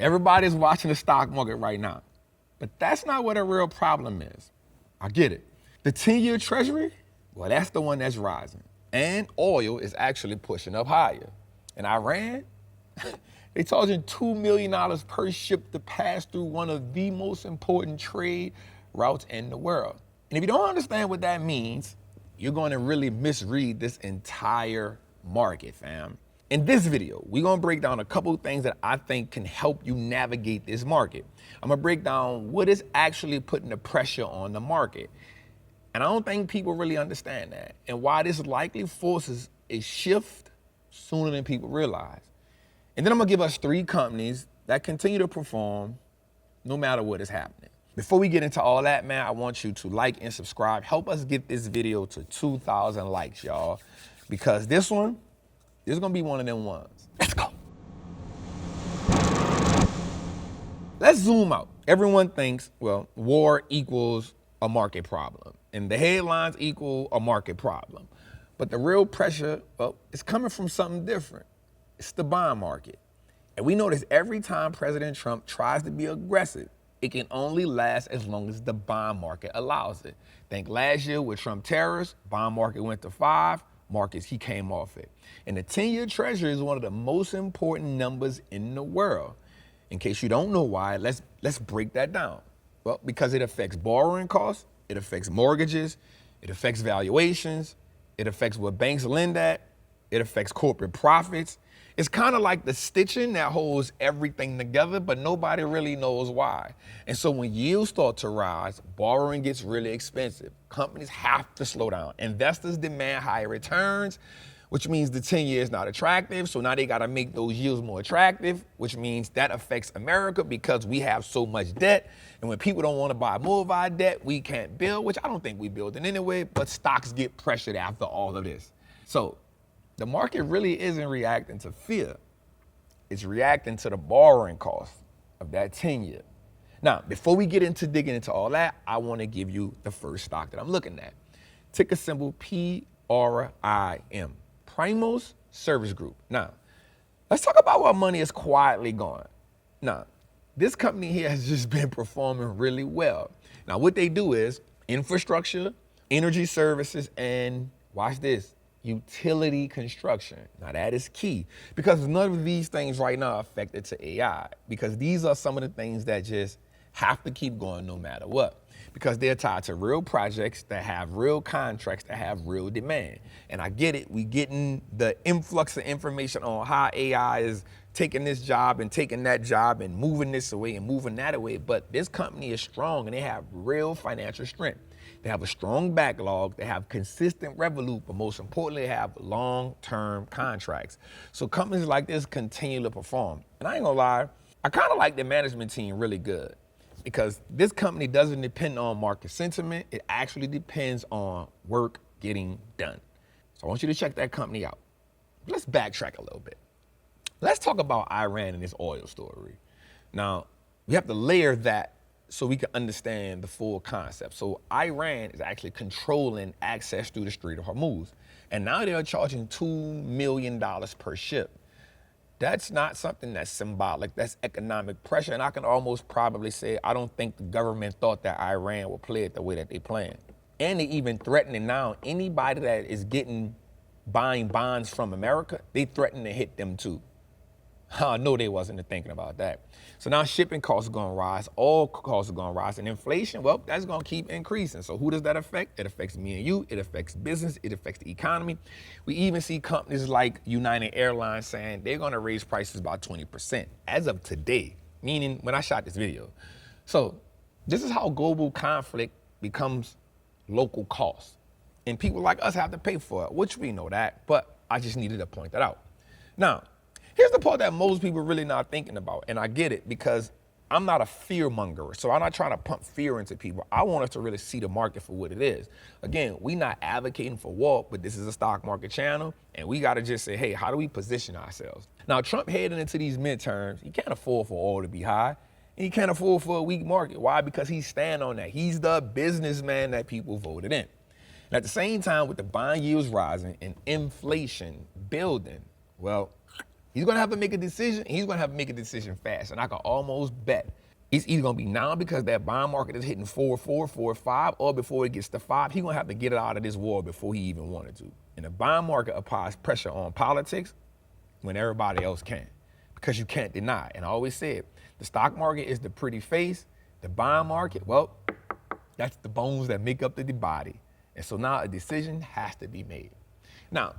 Everybody's watching the stock market right now. But that's not what a real problem is. I get it. The 10-year treasury, well, that's the one that's rising. And oil is actually pushing up higher. And Iran, they charging $2 million per ship to pass through one of the most important trade routes in the world. And if you don't understand what that means, you're going to really misread this entire market, fam. In this video, we're gonna break down a couple of things that I think can help you navigate this market. I'm gonna break down what is actually putting the pressure on the market. And I don't think people really understand that, and why this likely forces a shift sooner than people realize. And then I'm gonna give us 3 companies that continue to perform no matter what is happening. Before we get into all that, man, I want you to like and subscribe. Help us get this video to 2,000 likes, y'all, because this is gonna be one of them ones. Let's go. Let's zoom out. Everyone thinks, well, war equals a market problem, and the headlines equal a market problem. But the real pressure, well, it's coming from something different. It's the bond market. And we notice every time President Trump tries to be aggressive, it can only last as long as the bond market allows it. Think last year with Trump tariffs, bond market went to 5, markets, he came off it. And the 10-year treasury is one of the most important numbers in the world. In case you don't know why, let's break that down. Well, because it affects borrowing costs, it affects mortgages, it affects valuations, it affects what banks lend at, it affects corporate profits. It's kind of like the stitching that holds everything together, but nobody really knows why. And so when yields start to rise, borrowing gets really expensive. Companies have to slow down. Investors demand higher returns, which means the 10-year is not attractive. So now they got to make those yields more attractive, which means that affects America because we have so much debt. And when people don't want to buy more of our debt, we can't build, which I don't think we build it anyway, but stocks get pressured after all of this. So the market really isn't reacting to fear. It's reacting to the borrowing cost of that 10-year. Now, before we get into digging into all that, I want to give you the first stock that I'm looking at. Ticker symbol PRIM, Primos Service Group. Now, let's talk about where money is quietly going. Now, this company here has just been performing really well. Now, what they do is infrastructure, energy services, and watch this, utility construction. Now that is key because none of these things right now are affected to AI, because these are some of the things that just have to keep going no matter what, because they're tied to real projects that have real contracts that have real demand. And I get it, we getting the influx of information on how AI is taking this job and taking that job and moving this away and moving that away, but this company is strong and they have real financial strength. They have a strong backlog, they have consistent revenue, but most importantly, they have long-term contracts. So companies like this continue to perform. And I ain't gonna lie, I kind of like the management team really good, because this company doesn't depend on market sentiment, it actually depends on work getting done. So I want you to check that company out. Let's backtrack a little bit. Let's talk about Iran and this oil story. Now, we have to layer that so we can understand the full concept. So Iran is actually controlling access through the Strait of Hormuz. And now they're charging $2 million per ship. That's not something that's symbolic, that's economic pressure. And I can almost probably say, I don't think the government thought that Iran would play it the way that they planned. And they even threatening now anybody that is buying bonds from America, they threaten to hit them too. I know they wasn't thinking about that. So now shipping costs are gonna rise, all costs are gonna rise, and inflation, well, that's gonna keep increasing. So who does that affect? It affects me and you, it affects business, it affects the economy. We even see companies like United Airlines saying they're gonna raise prices by 20% as of today, meaning when I shot this video. So this is how global conflict becomes local costs. And people like us have to pay for it, which we know that, but I just needed to point that out. Now, here's the part that most people really not thinking about, and I get it because I'm not a fear monger, so I'm not trying to pump fear into people. I want us to really see the market for what it is. Again, we not advocating for war, but this is a stock market channel, and we got to just say, hey, how do we position ourselves? Now, Trump heading into these midterms, he can't afford for oil to be high, and he can't afford for a weak market. Why? Because he's standing on that. He's the businessman that people voted in. And at the same time, with the bond yields rising and inflation building, well, He's gonna have to make a decision. He's gonna have to make a decision fast. And I can almost bet it's either gonna be now because that bond market is hitting 4.4, 4.5, or before it gets to 5, he's gonna have to get it out of this war before he even wanted to. And the bond market applies pressure on politics when everybody else can, because you can't deny it. And I always said, the stock market is the pretty face. The bond market, well, that's the bones that make up the body. And so now a decision has to be made. Now,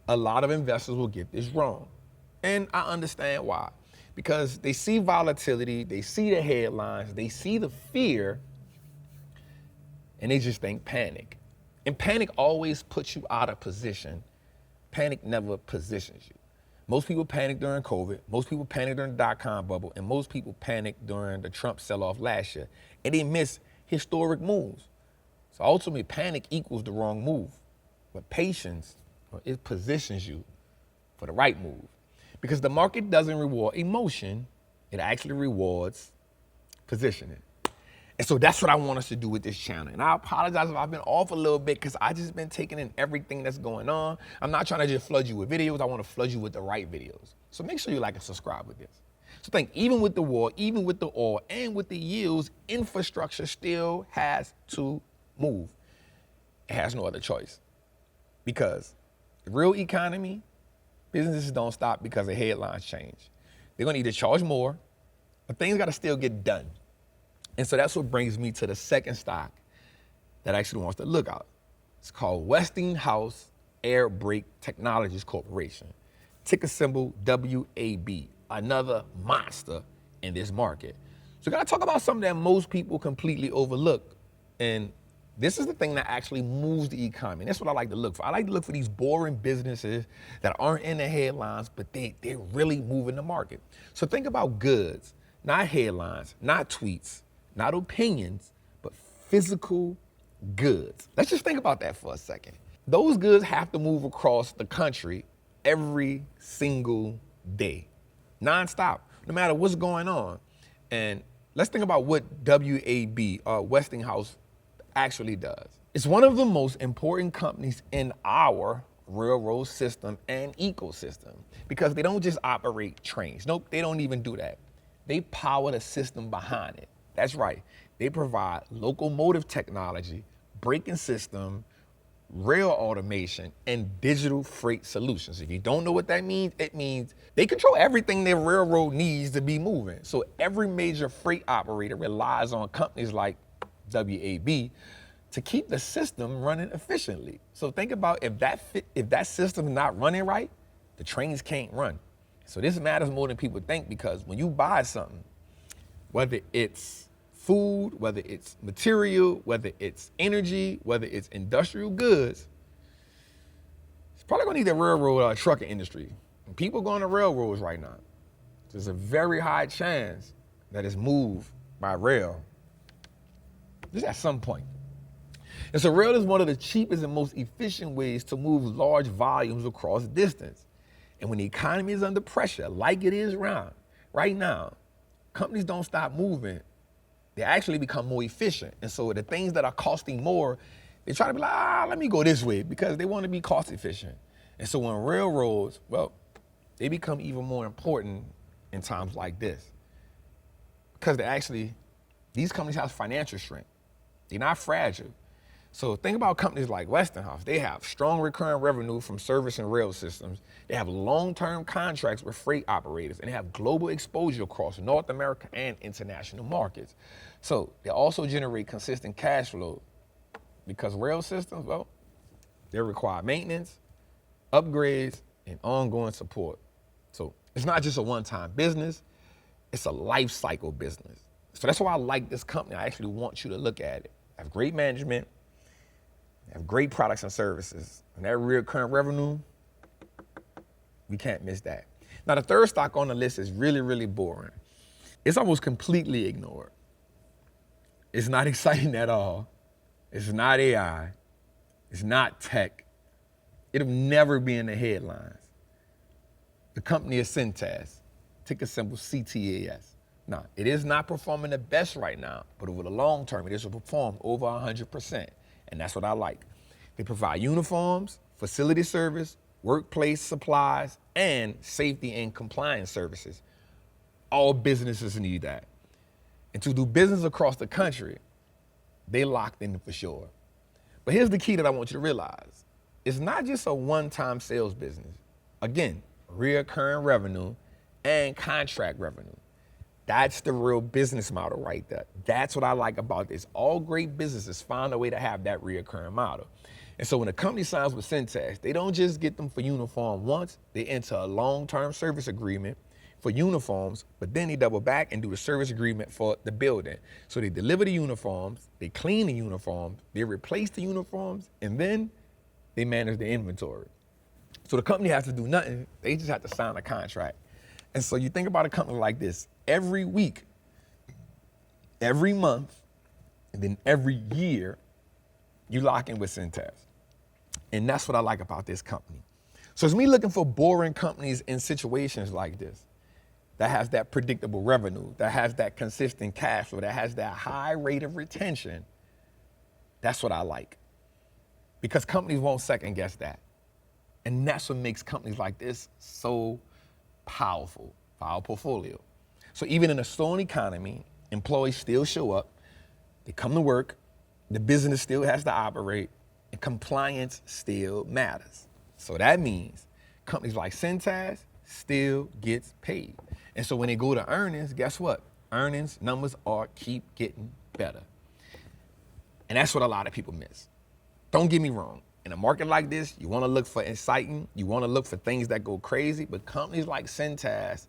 a lot of investors will get this wrong. And I understand why. Because they see volatility, they see the headlines, they see the fear, and they just think panic. And panic always puts you out of position. Panic never positions you. Most people panicked during COVID, most people panicked during the dot-com bubble, and most people panicked during the Trump sell-off last year. And they miss historic moves. So ultimately, panic equals the wrong move. But patience, it positions you for the right move. Because the market doesn't reward emotion, it actually rewards positioning. And so that's what I want us to do with this channel. And I apologize if I've been off a little bit because I just been taking in everything that's going on. I'm not trying to just flood you with videos. I want to flood you with the right videos. So make sure you like and subscribe with this. So think, even with the war, even with the oil, and with the yields, infrastructure still has to move. It has no other choice. Because the real economy, businesses don't stop because the headlines change. They're gonna either charge more, but things gotta still get done. And so that's what brings me to the second stock that actually wants to look out. It's called Westinghouse Air Brake Technologies Corporation, ticker symbol WAB, another monster in this market. So we gotta talk about something that most people completely overlook. And this is the thing that actually moves the economy. And that's what I like to look for. I like to look for these boring businesses that aren't in the headlines, but they're really moving the market. So think about goods, not headlines, not tweets, not opinions, but physical goods. Let's just think about that for a second. Those goods have to move across the country every single day, nonstop, no matter what's going on. And let's think about what WAB, Westinghouse, actually does. It's one of the most important companies in our railroad system and ecosystem, because they don't just operate trains. Nope, they don't even do that. They power the system behind it. That's right. They provide locomotive technology, braking system, rail automation, and digital freight solutions. If you don't know what that means, it means they control everything their railroad needs to be moving. So every major freight operator relies on companies like WAB to keep the system running efficiently. So think about if that system's not running right, the trains can't run. So this matters more than people think, because when you buy something, whether it's food, whether it's material, whether it's energy, whether it's industrial goods, it's probably gonna need the railroad or trucking industry. And people going to railroads right now. There's a very high chance that it's moved by rail, just at some point. And so rail is one of the cheapest and most efficient ways to move large volumes across distance. And when the economy is under pressure, like it is right now, companies don't stop moving. They actually become more efficient. And so the things that are costing more, they try to be like, let me go this way, because they want to be cost efficient. And so when railroads, well, they become even more important in times like this, because these companies have financial strength. They're not fragile. So think about companies like Westinghouse. They have strong recurring revenue from service and rail systems. They have long-term contracts with freight operators, and they have global exposure across North America and international markets. So they also generate consistent cash flow, because rail systems, well, they require maintenance, upgrades, and ongoing support. So it's not just a one-time business, it's a life cycle business. So that's why I like this company. I actually want you to look at it. They have great management, they have great products and services, and that recurring revenue, we can't miss that. Now, the third stock on the list is really, really boring. It's almost completely ignored. It's not exciting at all. It's not AI. It's not tech. It'll never be in the headlines. The company is Cintas, ticker symbol CTAS. Now, it is not performing the best right now, but over the long term, it is will perform over 100%. And that's what I like. They provide uniforms, facility service, workplace supplies, and safety and compliance services. All businesses need that. And to do business across the country, they locked in for sure. But here's the key that I want you to realize. It's not just a one-time sales business. Again, recurring revenue and contract revenue. That's the real business model right there. That's what I like about this. All great businesses find a way to have that recurring model. And so when a company signs with Syntax, they don't just get them for uniform once, they enter a long-term service agreement for uniforms, but then they double back and do a service agreement for the building. So they deliver the uniforms, they clean the uniforms, they replace the uniforms, and then they manage the inventory. So the company has to do nothing, they just have to sign a contract. And so you think about a company like this, every week, every month, and then every year, you lock in with Syntax. And that's what I like about this company. So it's me looking for boring companies in situations like this, that has that predictable revenue, that has that consistent cash flow, that has that high rate of retention. That's what I like. Because companies won't second guess that. And that's what makes companies like this so powerful for our portfolio. So even in a slowing economy, employees still show up, they come to work, the business still has to operate, and compliance still matters. So that means companies like Syntax still gets paid. And so when they go to earnings, guess what? Earnings numbers keep getting better. And that's what a lot of people miss. Don't get me wrong. In a market like this, you want to look for exciting, you want to look for things that go crazy, but companies like Syntax,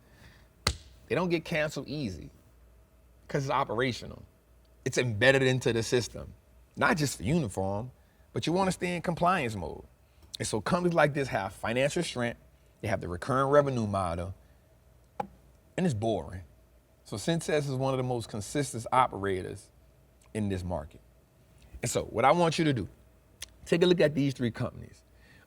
they don't get canceled easy because it's operational. It's embedded into the system, not just for uniform, but you want to stay in compliance mode. And so companies like this have financial strength, they have the recurring revenue model, and it's boring. So Syntax is one of the most consistent operators in this market. And so what I want you to do, take a look at these three companies,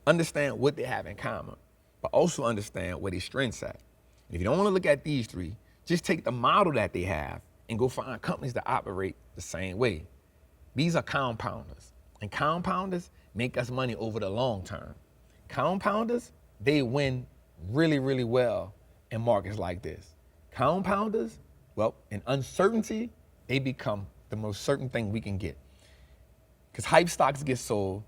understand what they have in common, but also understand where their strengths at. And if you don't want to look at these three, just take the model that they have and go find companies that operate the same way. These are compounders, and compounders make us money over the long term. Compounders, they win really, really well in markets like this. Compounders, well, in uncertainty, they become the most certain thing we can get. Because hype stocks get sold,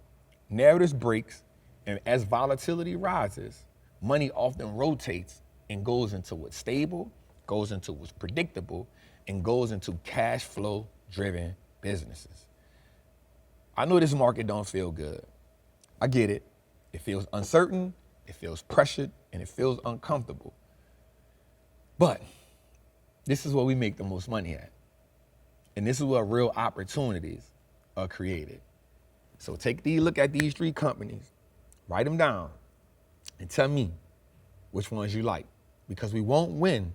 narratives breaks, and as volatility rises, money often rotates and goes into what's stable, goes into what's predictable, and goes into cash flow driven businesses. I know this market don't feel good. I get it. It feels uncertain, it feels pressured, and it feels uncomfortable. But this is where we make the most money at. And this is where real opportunities are created. So take a look at these three companies, write them down, and tell me which ones you like. Because we won't win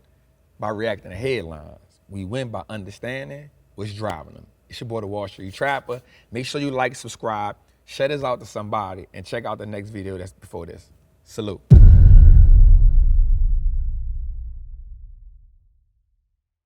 by reacting to headlines. We win by understanding what's driving them. It's your boy, the Wall Street Trapper. Make sure you like, subscribe, share this out to somebody, and check out the next video that's before this. Salute.